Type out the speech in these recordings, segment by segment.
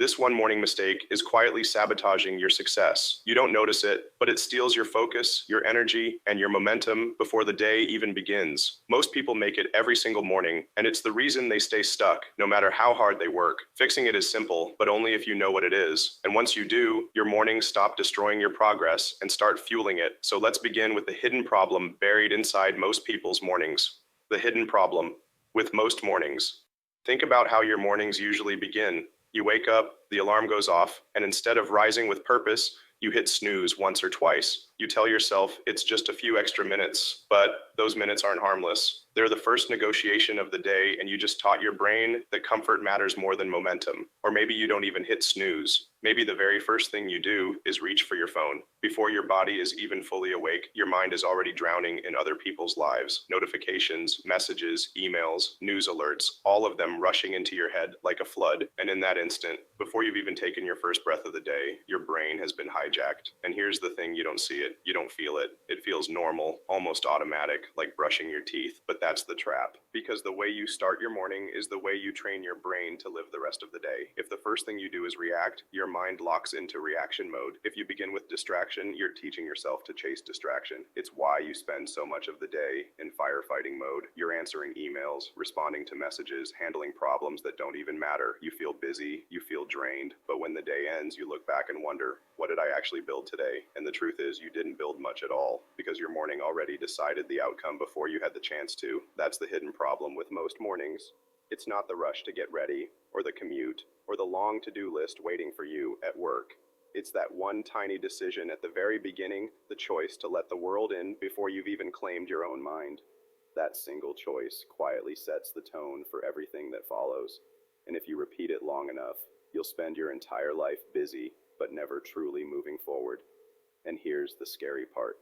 This one morning mistake is quietly sabotaging your success. You don't notice it, but it steals your focus, your energy, and your momentum before the day even begins. Most people make it every single morning, and it's the reason they stay stuck, no matter how hard they work. Fixing it is simple, but only if you know what it is. And once you do, your mornings stop destroying your progress and start fueling it. So let's begin with the hidden problem buried inside most people's mornings. The hidden problem with most mornings. Think about how your mornings usually begin. You wake up, the alarm goes off, and instead of rising with purpose, you hit snooze once or twice. You tell yourself it's just a few extra minutes, but those minutes aren't harmless. They're the first negotiation of the day, and you just taught your brain that comfort matters more than momentum. Or maybe you don't even hit snooze. Maybe the very first thing you do is reach for your phone. Before your body is even fully awake, your mind is already drowning in other people's lives. Notifications, messages, emails, news alerts, all of them rushing into your head like a flood. And in that instant, before you've even taken your first breath of the day, your brain has been hijacked. And here's the thing, you don't see it, you don't feel it. It feels normal, almost automatic, like brushing your teeth. But that's the trap. Because the way you start your morning is the way you train your brain to live the rest of the day. If the first thing you do is react, your mind locks into reaction mode. If you begin with distraction, you're teaching yourself to chase distraction. It's why you spend so much of the day in firefighting mode. You're answering emails, responding to messages, handling problems that don't even matter. You feel busy, you feel drained, but when the day ends, you look back and wonder, what did I actually build today? And the truth is, you didn't build much at all, because your morning already decided the outcome before you had the chance to. That's the hidden problem with most mornings. It's not the rush to get ready, or the commute, or the long to-do list waiting for you at work. It's that one tiny decision at the very beginning, the choice to let the world in before you've even claimed your own mind. That single choice quietly sets the tone for everything that follows. And if you repeat it long enough, you'll spend your entire life busy, but never truly moving forward. And here's the scary part.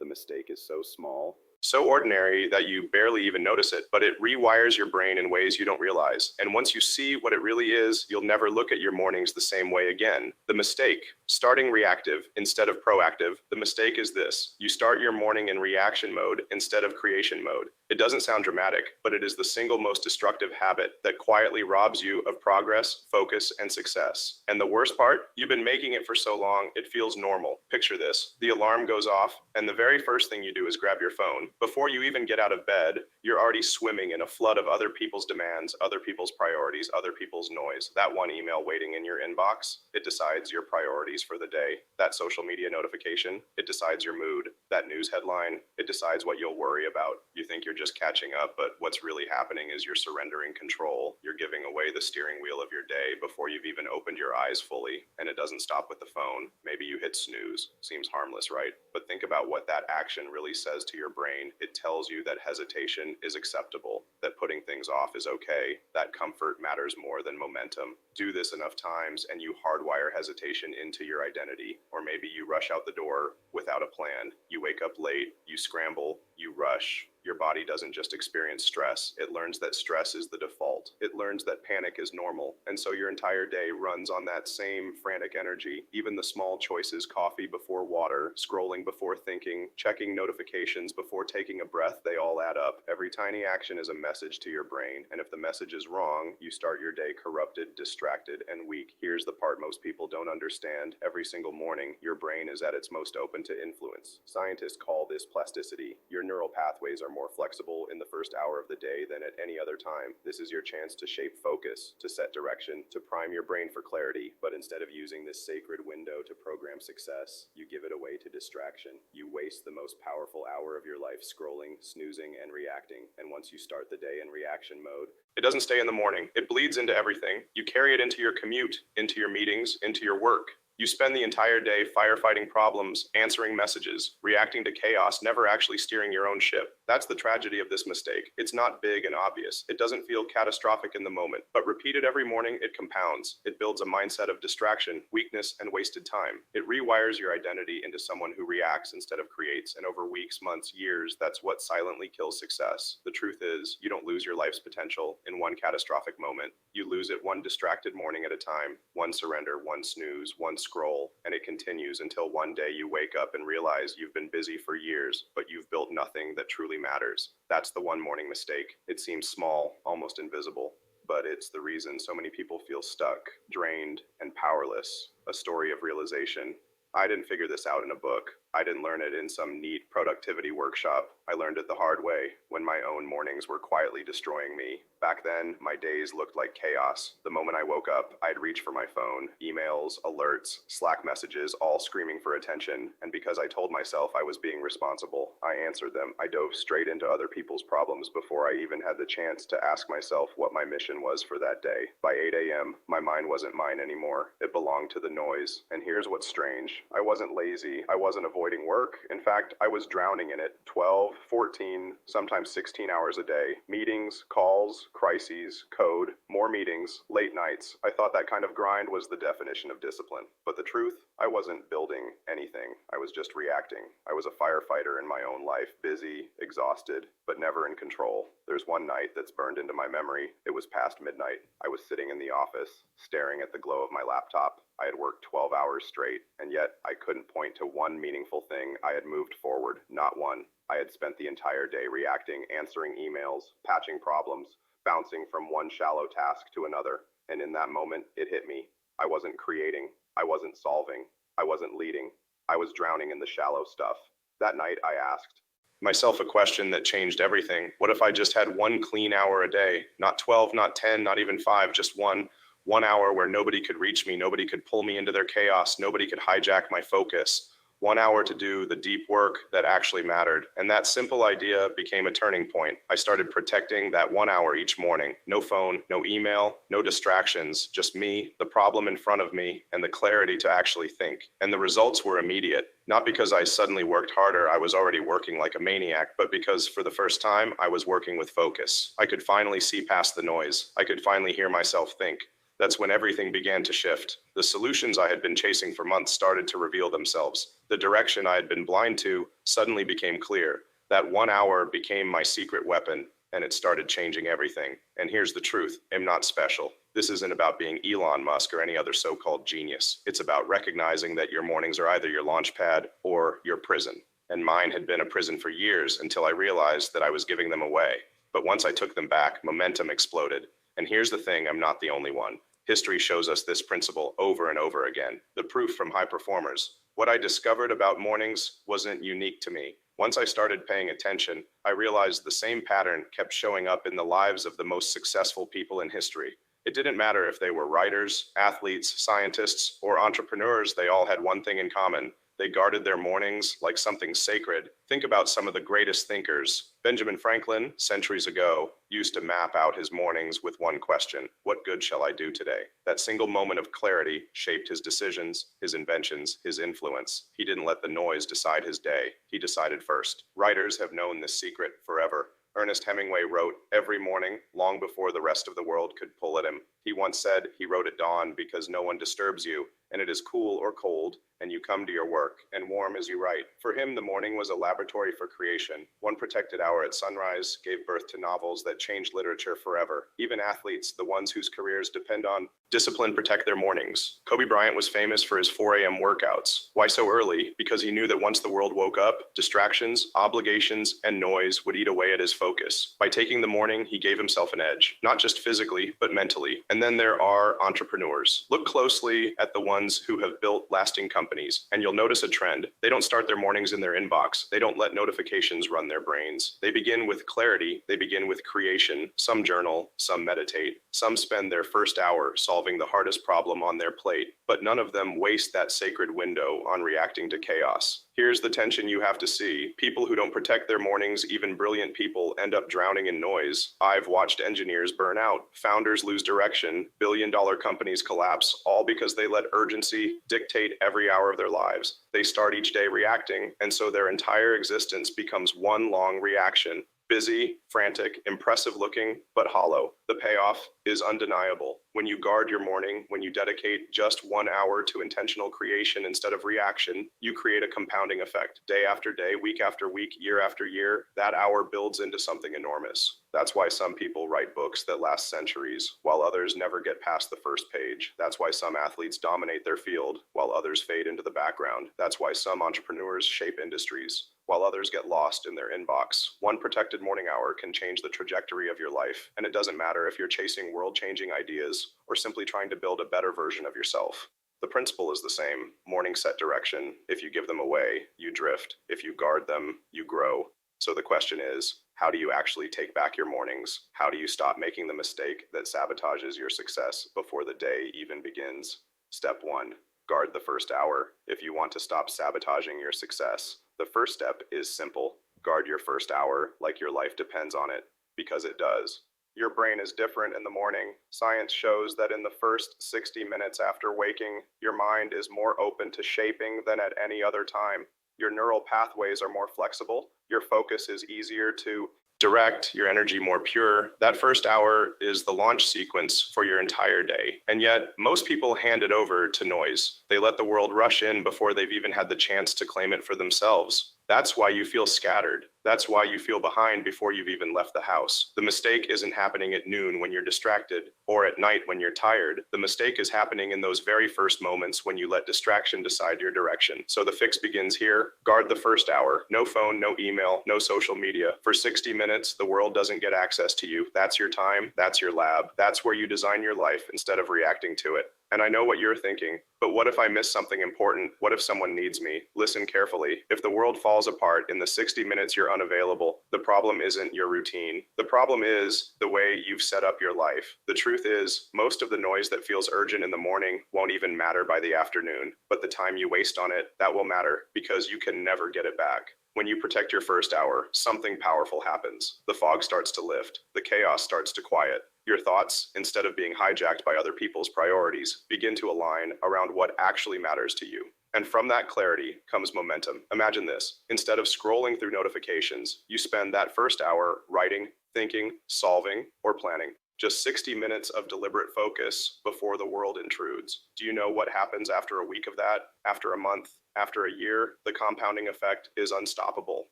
The mistake is so small, so ordinary that you barely even notice it, but it rewires your brain in ways you don't realize. And once you see what it really is, you'll never look at your mornings the same way again. The mistake, starting reactive instead of proactive, the mistake is this. You start your morning in reaction mode instead of creation mode. It doesn't sound dramatic, but it is the single most destructive habit that quietly robs you of progress, focus, and success. And the worst part, you've been making it for so long, it feels normal. Picture this. The alarm goes off, and the very first thing you do is grab your phone. Before you even get out of bed, you're already swimming in a flood of other people's demands, other people's priorities, other people's noise. That one email waiting in your inbox, it decides your priorities for the day. That social media notification, it decides your mood. That news headline, it decides what you'll worry about. You think you're just catching up, but what's really happening is you're surrendering control. You're giving away the steering wheel of your day before you've even opened your eyes fully. And it doesn't stop with the phone. Maybe you hit snooze. Seems harmless, right? But think about what that action really says to your brain. It tells you that hesitation is acceptable, that putting things off is okay, that comfort matters more than momentum. Do this enough times and you hardwire hesitation into your identity. Or maybe you rush out the door without a plan. You wake up late, you scramble, you rush. Your body doesn't just experience stress, it learns that stress is the default. It learns that panic is normal, and so your entire day runs on that same frantic energy. Even the small choices, coffee before water, scrolling before thinking, checking notifications before taking a breath, they all add up. Every tiny action is a message to your brain, and if the message is wrong, you start your day corrupted, distracted, and weak. Here's the part most people don't understand. Every single morning, your brain is at its most open to influence. Scientists call this plasticity. Your neural pathways are more flexible in the first hour of the day than at any other time. This is your chance to shape focus, to set direction, to prime your brain for clarity. But instead of using this sacred window to program success, you give it away to distraction. You waste the most powerful hour of your life scrolling, snoozing, and reacting. And once you start the day in reaction mode, it doesn't stay in the morning. It bleeds into everything. You carry it into your commute, into your meetings, into your work. You spend the entire day firefighting problems, answering messages, reacting to chaos, never actually steering your own ship. That's the tragedy of this mistake. It's not big and obvious. It doesn't feel catastrophic in the moment, but repeated every morning, it compounds. It builds a mindset of distraction, weakness, and wasted time. It rewires your identity into someone who reacts instead of creates, and over weeks, months, years, that's what silently kills success. The truth is, you don't lose your life's potential in one catastrophic moment. You lose it one distracted morning at a time, one surrender, one snooze, one scroll, and it continues until one day you wake up and realize you've been busy for years, but you've built nothing that truly matters. That's the one morning mistake. It seems small, almost invisible, but it's the reason so many people feel stuck, drained, and powerless. A story of realization. I didn't figure this out in a book. I didn't learn it in some neat productivity workshop. I learned it the hard way, when my own mornings were quietly destroying me. Back then, my days looked like chaos. The moment I woke up, I'd reach for my phone, emails, alerts, Slack messages, all screaming for attention. And because I told myself I was being responsible, I answered them. I dove straight into other people's problems before I even had the chance to ask myself what my mission was for that day. By 8 a.m., my mind wasn't mine anymore. It belonged to the noise. And here's what's strange. I wasn't lazy. I wasn't avoiding work. In fact, I was drowning in it. 12, 14, sometimes 16 hours a day. Meetings, calls, crises, code, more meetings, late nights. I thought that kind of grind was the definition of discipline. But the truth, I wasn't building anything. I was just reacting. I was a firefighter in my own life, busy, exhausted, but never in control. There's one night that's burned into my memory. It was past midnight. I was sitting in the office, staring at the glow of my laptop. I had worked 12 hours straight, and yet I couldn't point to one meaningful thing I had moved forward. Not one. I had spent the entire day reacting, answering emails, patching problems, bouncing from one shallow task to another. And in that moment, it hit me. I wasn't creating. I wasn't solving. I wasn't leading. I was drowning in the shallow stuff. That night, I asked myself a question that changed everything. What if I just had one clean hour a day? Not 12, not 10, not even 5, just one. 1 hour where nobody could reach me, nobody could pull me into their chaos, nobody could hijack my focus. 1 hour to do the deep work that actually mattered. And that simple idea became a turning point. I started protecting that 1 hour each morning. No phone, no email, no distractions, just me, the problem in front of me, and the clarity to actually think. And the results were immediate. Not because I suddenly worked harder, I was already working like a maniac, but because for the first time, I was working with focus. I could finally see past the noise. I could finally hear myself think. That's when everything began to shift. The solutions I had been chasing for months started to reveal themselves. The direction I had been blind to suddenly became clear. That 1 hour became my secret weapon, and it started changing everything. And here's the truth. I'm not special. This isn't about being Elon Musk or any other so-called genius. It's about recognizing that your mornings are either your launch pad or your prison. And mine had been a prison for years until I realized that I was giving them away. But once I took them back, momentum exploded. And here's the thing, I'm not the only one. History shows us this principle over and over again. The proof from high performers. What I discovered about mornings wasn't unique to me. Once I started paying attention, I realized the same pattern kept showing up in the lives of the most successful people in history. It didn't matter if they were writers, athletes, scientists, or entrepreneurs, they all had one thing in common. They guarded their mornings like something sacred. Think about some of the greatest thinkers. Benjamin Franklin, centuries ago, used to map out his mornings with one question: what good shall I do today? That single moment of clarity shaped his decisions, his inventions, his influence. He didn't let the noise decide his day. He decided first. Writers have known this secret forever. Ernest Hemingway wrote every morning, long before the rest of the world could pull at him. He once said he wrote at dawn because no one disturbs you, and it is cool or cold, and you come to your work, and warm as you write. For him, the morning was a laboratory for creation. One protected hour at sunrise gave birth to novels that changed literature forever. Even athletes, the ones whose careers depend on discipline, protect their mornings. Kobe Bryant was famous for his 4 a.m. workouts. Why so early? Because he knew that once the world woke up, distractions, obligations, and noise would eat away at his focus. By taking the morning, he gave himself an edge, not just physically, but mentally. And then there are entrepreneurs. Look closely at the ones who have built lasting companies, and you'll notice a trend. They don't start their mornings in their inbox. They don't let notifications run their brains. They begin with clarity. They begin with creation. Some journal, some meditate. Some spend their first hour solving the hardest problem on their plate, but none of them waste that sacred window on reacting to chaos. Here's the tension you have to see. People who don't protect their mornings, even brilliant people, end up drowning in noise. I've watched engineers burn out, founders lose direction, billion-dollar companies collapse, all because they let urgency dictate every hour of their lives. They start each day reacting, and so their entire existence becomes one long reaction. Busy, frantic, impressive looking, but hollow. The payoff is undeniable. When you guard your morning, when you dedicate just 1 hour to intentional creation instead of reaction, you create a compounding effect. Day after day, week after week, year after year, that hour builds into something enormous. That's why some people write books that last centuries, while others never get past the first page. That's why some athletes dominate their field, while others fade into the background. That's why some entrepreneurs shape industries, while others get lost in their inbox. One protected morning hour can change the trajectory of your life, and it doesn't matter if you're chasing world-changing ideas or simply trying to build a better version of yourself. The principle is the same. Mornings set direction. If you give them away, you drift. If you guard them, you grow. So the question is, how do you actually take back your mornings? How do you stop making the mistake that sabotages your success before the day even begins? Step 1. Guard the first hour. If you want to stop sabotaging your success, the first step is simple. Guard your first hour like your life depends on it, because it does. Your brain is different in the morning. Science shows that in the first 60 minutes after waking, your mind is more open to shaping than at any other time. Your neural pathways are more flexible. Your focus is easier to direct, your energy more pure. That first hour is the launch sequence for your entire day. And yet, most people hand it over to noise. They let the world rush in before they've even had the chance to claim it for themselves. That's why you feel scattered. That's why you feel behind before you've even left the house. The mistake isn't happening at noon when you're distracted or at night when you're tired. The mistake is happening in those very first moments when you let distraction decide your direction. So the fix begins here. Guard the first hour. No phone, no email, no social media. For 60 minutes, the world doesn't get access to you. That's your time. That's your lab. That's where you design your life instead of reacting to it. And I know what you're thinking, but what if I miss something important? What if someone needs me? Listen carefully. If the world falls apart in the 60 minutes you're unavailable, the problem isn't your routine. The problem is the way you've set up your life. The truth is, most of the noise that feels urgent in the morning won't even matter by the afternoon, but the time you waste on it, that will matter because you can never get it back. When you protect your first hour, something powerful happens. The fog starts to lift. The chaos starts to quiet. Your thoughts, instead of being hijacked by other people's priorities, begin to align around what actually matters to you. And from that clarity comes momentum. Imagine this. Instead of scrolling through notifications, you spend that first hour writing, thinking, solving, or planning. Just 60 minutes of deliberate focus before the world intrudes. Do you know what happens after a week of that? After a month? After a year? The compounding effect is unstoppable.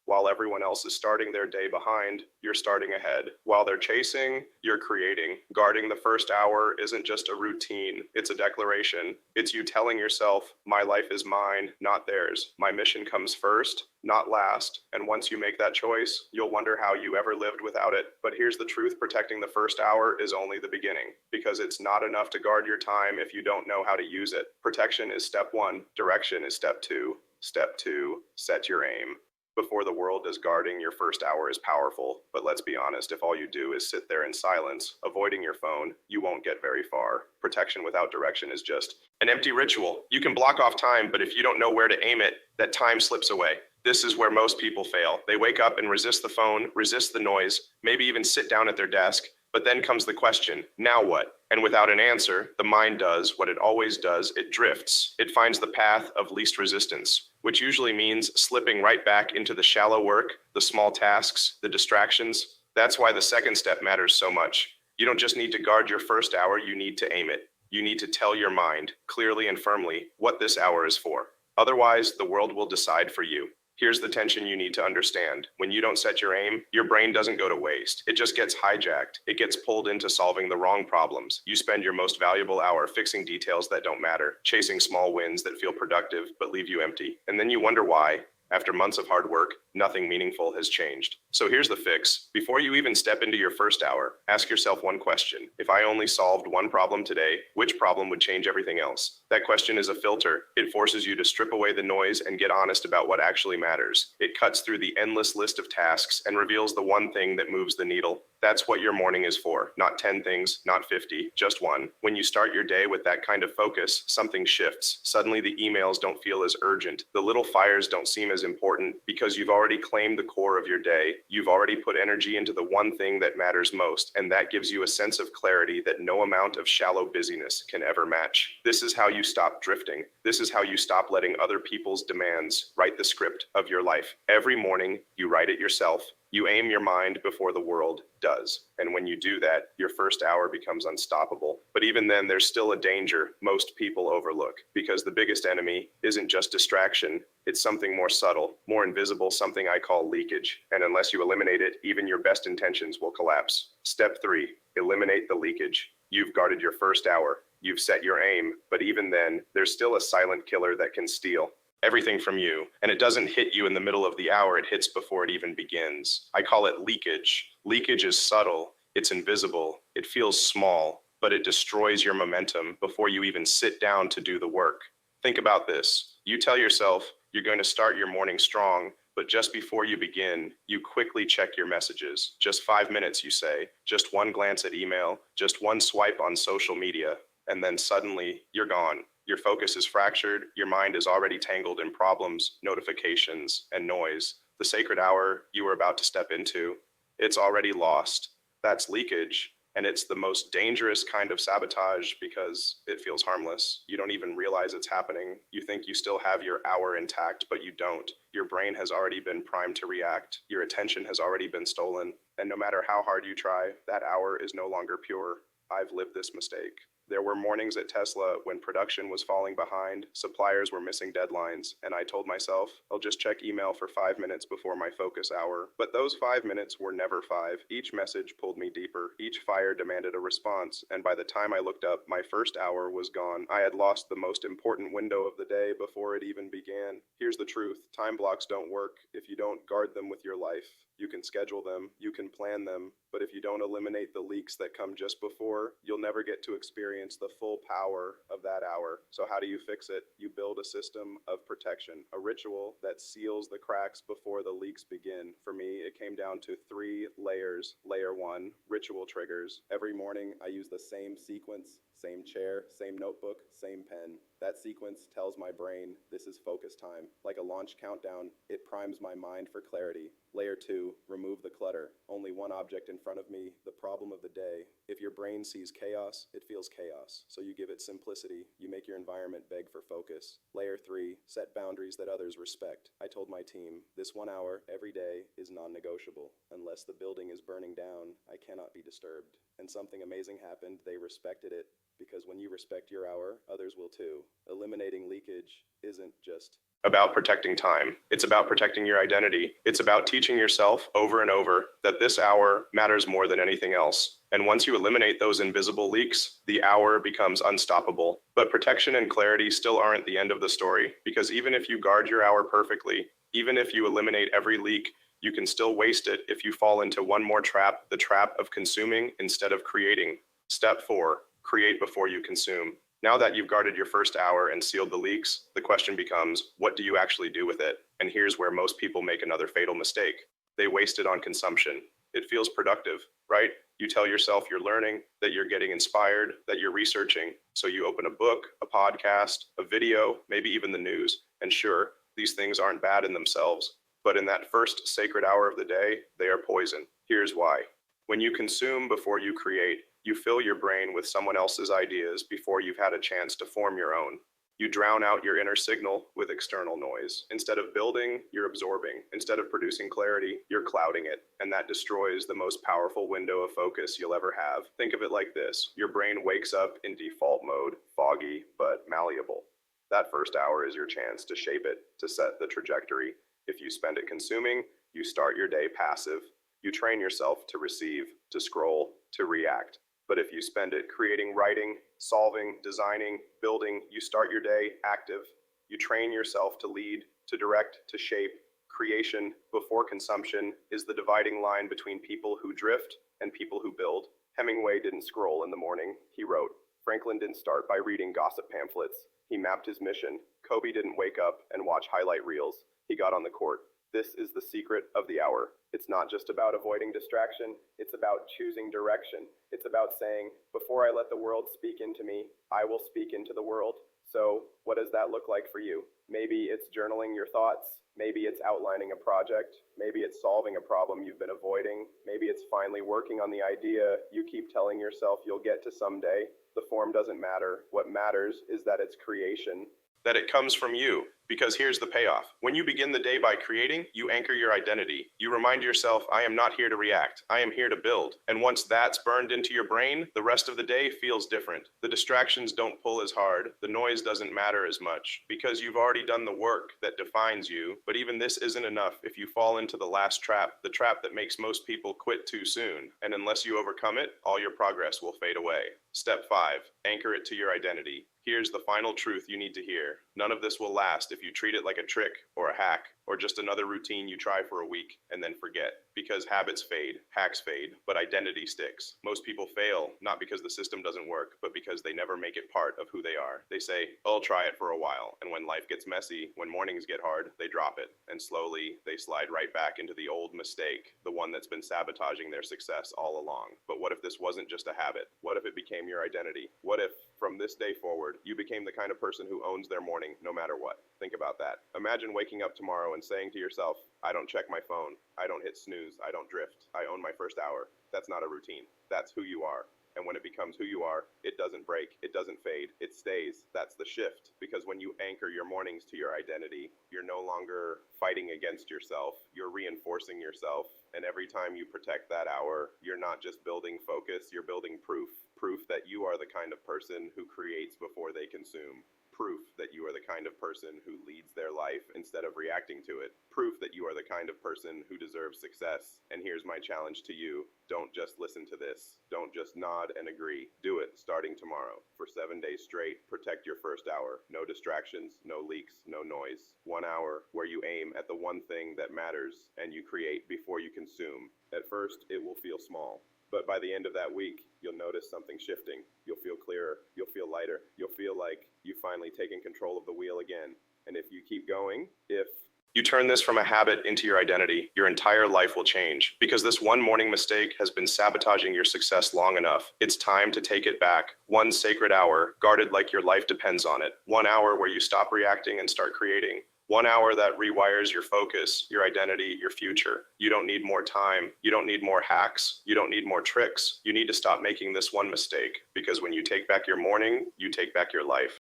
While everyone else is starting their day behind, you're starting ahead. While they're chasing, you're creating. Guarding the first hour isn't just a routine, it's a declaration. It's you telling yourself, my life is mine, not theirs. My mission comes first, not last. And once you make that choice, you'll wonder how you ever lived without it. But here's the truth, protecting the first hour is only the beginning, because it's not enough to guard your time if you don't know how to use it. Protection is step 1, direction is step 2. Step 2, set your aim. Before the world does guarding, your first hour is powerful. But let's be honest, if all you do is sit there in silence, avoiding your phone, you won't get very far. Protection without direction is just an empty ritual. You can block off time, but if you don't know where to aim it, that time slips away. This is where most people fail. They wake up and resist the phone, resist the noise, maybe even sit down at their desk. But then comes the question, now what? And without an answer, the mind does what it always does, it drifts. It finds the path of least resistance, which usually means slipping right back into the shallow work, the small tasks, the distractions. That's why the second step matters so much. You don't just need to guard your first hour, you need to aim it. You need to tell your mind, clearly and firmly, what this hour is for. Otherwise, the world will decide for you. Here's the tension you need to understand. When you don't set your aim, your brain doesn't go to waste. It just gets hijacked. It gets pulled into solving the wrong problems. You spend your most valuable hour fixing details that don't matter, chasing small wins that feel productive but leave you empty. And then you wonder why, after months of hard work, nothing meaningful has changed. So here's the fix. Before you even step into your first hour, ask yourself one question. If I only solved one problem today, which problem would change everything else? That question is a filter. It forces you to strip away the noise and get honest about what actually matters. It cuts through the endless list of tasks and reveals the one thing that moves the needle. That's what your morning is for. Not 10 things, not 50, just one. When you start your day with that kind of focus, something shifts. Suddenly the emails don't feel as urgent. The little fires don't seem as important because you've already claimed the core of your day. You've already put energy into the one thing that matters most, and that gives you a sense of clarity that no amount of shallow busyness can ever match. This is how you stop drifting. This is how you stop letting other people's demands write the script of your life. Every morning, you write it yourself. You aim your mind before the world does. And when you do that, your first hour becomes unstoppable. But even then, there's still a danger most people overlook, because the biggest enemy isn't just distraction, it's something more subtle, more invisible, something I call leakage. And unless you eliminate it, even your best intentions will collapse. Step 3, eliminate the leakage. You've guarded your first hour. You've set your aim, but even then, there's still a silent killer that can steal everything from you. And it doesn't hit you in the middle of the hour, it hits before it even begins. I call it leakage. Leakage is subtle, it's invisible, it feels small, but it destroys your momentum before you even sit down to do the work. Think about this. You tell yourself you're going to start your morning strong, but just before you begin, you quickly check your messages. Just 5 minutes, you say, just one glance at email, just one swipe on social media, and then suddenly you're gone. Your focus is fractured, your mind is already tangled in problems, notifications, and noise. The sacred hour you are about to step into, it's already lost. That's leakage, and it's the most dangerous kind of sabotage because it feels harmless. You don't even realize it's happening. You think you still have your hour intact, but you don't. Your brain has already been primed to react. Your attention has already been stolen. And no matter how hard you try, that hour is no longer pure. I've lived this mistake. There were mornings at Tesla when production was falling behind, suppliers were missing deadlines, and I told myself, I'll just check email for 5 minutes before my focus hour. But those 5 minutes were never 5. Each message pulled me deeper. Each fire demanded a response, and by the time I looked up, my first hour was gone. I had lost the most important window of the day before it even began. Here's the truth. Time blocks don't work if you don't guard them with your life. You can schedule them, you can plan them, but if you don't eliminate the leaks that come just before, you'll never get to experience the full power of that hour. So how do you fix it? You build a system of protection, a ritual that seals the cracks before the leaks begin. For me, it came down to 3 layers. Layer 1, ritual triggers. Every morning, I use the same sequence, same chair, same notebook, same pen. That sequence tells my brain this is focus time. Like a launch countdown, it primes my mind for clarity. Layer 2, remove the clutter. Only one object in front of me, the problem of the day. If your brain sees chaos, it feels chaos. So you give it simplicity. You make your environment beg for focus. Layer 3, set boundaries that others respect. I told my team, this 1 hour every day is non-negotiable. Unless the building is burning down, I cannot be disturbed. And something amazing happened. They respected it. Because when you respect your hour, others will too. Eliminating leakage isn't just about protecting time. It's about protecting your identity. It's about teaching yourself over and over that this hour matters more than anything else. And once you eliminate those invisible leaks, the hour becomes unstoppable. But protection and clarity still aren't the end of the story, because even if you guard your hour perfectly, even if you eliminate every leak, you can still waste it if you fall into one more trap, the trap of consuming instead of creating. Step 4, create before you consume. Now that you've guarded your first hour and sealed the leaks, the question becomes, what do you actually do with it? And here's where most people make another fatal mistake. They waste it on consumption. It feels productive, right? You tell yourself you're learning, that you're getting inspired, that you're researching. So you open a book, a podcast, a video, maybe even the news. And sure, these things aren't bad in themselves, but in that first sacred hour of the day, they are poison. Here's why. When you consume before you create, you fill your brain with someone else's ideas before you've had a chance to form your own. You drown out your inner signal with external noise. Instead of building, you're absorbing. Instead of producing clarity, you're clouding it. And that destroys the most powerful window of focus you'll ever have. Think of it like this. Your brain wakes up in default mode, foggy but malleable. That first hour is your chance to shape it, to set the trajectory. If you spend it consuming, you start your day passive. You train yourself to receive, to scroll, to react. But if you spend it creating, writing, solving, designing, building, you start your day active. You train yourself to lead, to direct, to shape. Creation before consumption is the dividing line between people who drift and people who build. Hemingway didn't scroll in the morning, he wrote. Franklin didn't start by reading gossip pamphlets. He mapped his mission. Kobe didn't wake up and watch highlight reels. He got on the court. This is the secret of the hour. It's not just about avoiding distraction, it's about choosing direction. It's about saying, before I let the world speak into me, I will speak into the world. So what does that look like for you? Maybe it's journaling your thoughts. Maybe it's outlining a project. Maybe it's solving a problem you've been avoiding. Maybe it's finally working on the idea you keep telling yourself you'll get to someday. The form doesn't matter. What matters is that it's creation. that it comes from you. Because here's the payoff. When you begin the day by creating, you anchor your identity. You remind yourself, I am not here to react. I am here to build. And once that's burned into your brain, the rest of the day feels different. The distractions don't pull as hard. The noise doesn't matter as much because you've already done the work that defines you. But even this isn't enough if you fall into the last trap, the trap that makes most people quit too soon. And unless you overcome it, all your progress will fade away. Step 5. Anchor it to your identity. Here's the final truth you need to hear. None of this will last if you treat it like a trick or a hack or just another routine you try for a week and then forget. Because habits fade, hacks fade, but identity sticks. Most people fail, not because the system doesn't work, but because they never make it part of who they are. They say, I'll try it for a while. And when life gets messy, when mornings get hard, they drop it. And slowly, they slide right back into the old mistake, the one that's been sabotaging their success all along. But what if this wasn't just a habit? What if it became your identity? What if, from this day forward, you became the kind of person who owns their morning no matter what? Think about that. Imagine waking up tomorrow and saying to yourself, I don't check my phone. I don't hit snooze. I don't drift. I own my first hour. That's not a routine. That's who you are. And when it becomes who you are, it doesn't break, it doesn't fade, it stays. That's the shift. Because when you anchor your mornings to your identity, you're no longer fighting against yourself, you're reinforcing yourself. And every time you protect that hour, you're not just building focus, you're building proof. Proof that you are the kind of person who creates before they consume. Proof that you are the kind of person who leads their life instead of reacting to it. Proof that you are the kind of person who deserves success. And here's my challenge to you. Don't just listen to this. Don't just nod and agree. Do it starting tomorrow. For 7 days straight, protect your first hour. No distractions, no leaks, no noise. 1 hour where you aim at the one thing that matters and you create before you consume. At first, it will feel small. But by the end of that week, you'll notice something shifting. You'll feel clearer. You'll feel lighter. You'll feel like you've finally taken control of the wheel again. And if you keep going, if you turn this from a habit into your identity, your entire life will change. Because this one morning mistake has been sabotaging your success long enough. It's time to take it back. One sacred hour, guarded like your life depends on it. 1 hour where you stop reacting and start creating. 1 hour that rewires your focus, your identity, your future. You don't need more time. You don't need more hacks. You don't need more tricks. You need to stop making this one mistake. Because when you take back your morning, you take back your life.